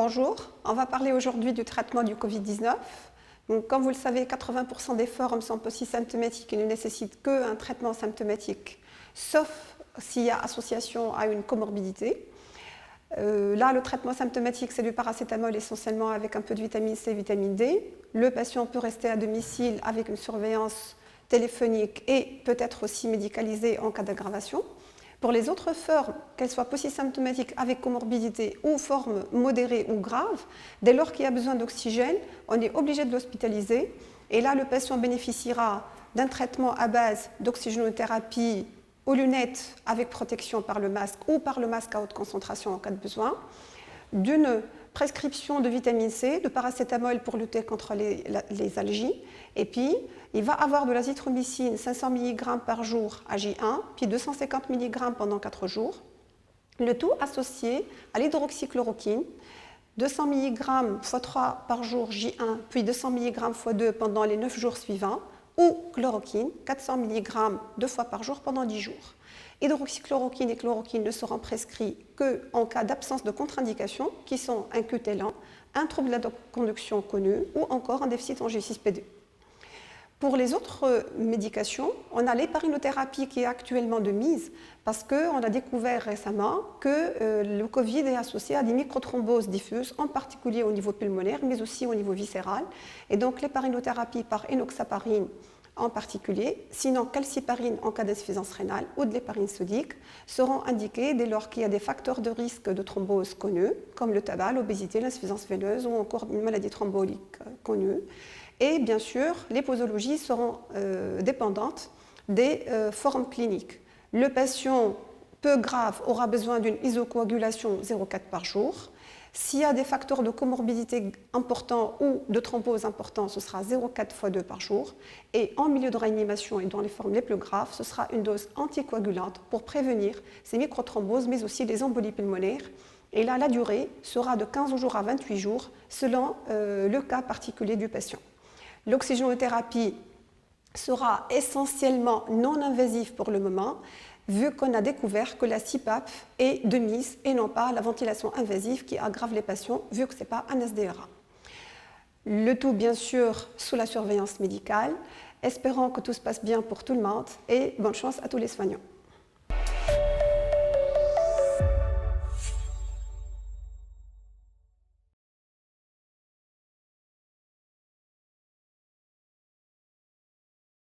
Bonjour, on va parler aujourd'hui du traitement du Covid-19. Donc, comme vous le savez, 80% des formes sont aussi symptomatiques et ne nécessitent qu'un traitement symptomatique, sauf s'il y a association à une comorbidité. Là, le traitement symptomatique, c'est du paracétamol essentiellement avec un peu de vitamine C et vitamine D. Le patient peut rester à domicile avec une surveillance téléphonique et peut-être aussi médicalisé en cas d'aggravation. Pour les autres formes, qu'elles soient polysymptomatiques avec comorbidité ou formes modérées ou graves, dès lors qu'il y a besoin d'oxygène, on est obligé de l'hospitaliser. Et là, le patient bénéficiera d'un traitement à base d'oxygénothérapie aux lunettes avec protection par le masque ou par le masque à haute concentration en cas de besoin, d'une prescription de vitamine C, de paracétamol pour lutter contre les allergies, et puis il va avoir de l'azithromycine 500 mg par jour à J1, puis 250 mg pendant 4 jours, le tout associé à l'hydroxychloroquine, 200 mg x 3 par jour J1, puis 200 mg x 2 pendant les 9 jours suivants, ou chloroquine, 400 mg 2 fois par jour pendant 10 jours. Hydroxychloroquine et chloroquine ne seront prescrits qu'en cas d'absence de contre-indications, qui sont un QT lent, un trouble de la conduction connu ou encore un déficit en G6PD. Pour les autres médications, on a l'héparinothérapie qui est actuellement de mise parce qu'on a découvert récemment que le Covid est associé à des microthromboses diffuses, en particulier au niveau pulmonaire, mais aussi au niveau viscéral. Et donc l'héparinothérapie par enoxaparine en particulier, sinon calciparine en cas d'insuffisance rénale ou de l'héparine sodique, seront indiquées dès lors qu'il y a des facteurs de risque de thrombose connus, comme le tabac, l'obésité, l'insuffisance veineuse ou encore une maladie thrombolytique connue. Et bien sûr, les posologies seront dépendantes des formes cliniques. Le patient peu grave aura besoin d'une isocoagulation 0,4 par jour. S'il y a des facteurs de comorbidité importants ou de thrombose importants, ce sera 0,4 x 2 par jour. Et en milieu de réanimation et dans les formes les plus graves, ce sera une dose anticoagulante pour prévenir ces microthromboses, mais aussi les embolies pulmonaires. Et là, la durée sera de 15 jours à 28 jours, selon le cas particulier du patient. L'oxygénothérapie sera essentiellement non invasive pour le moment, vu qu'on a découvert que la CPAP est de mise et non pas la ventilation invasive qui aggrave les patients, vu que ce n'est pas un SDRA. Le tout, bien sûr, sous la surveillance médicale. Espérons que tout se passe bien pour tout le monde et bonne chance à tous les soignants.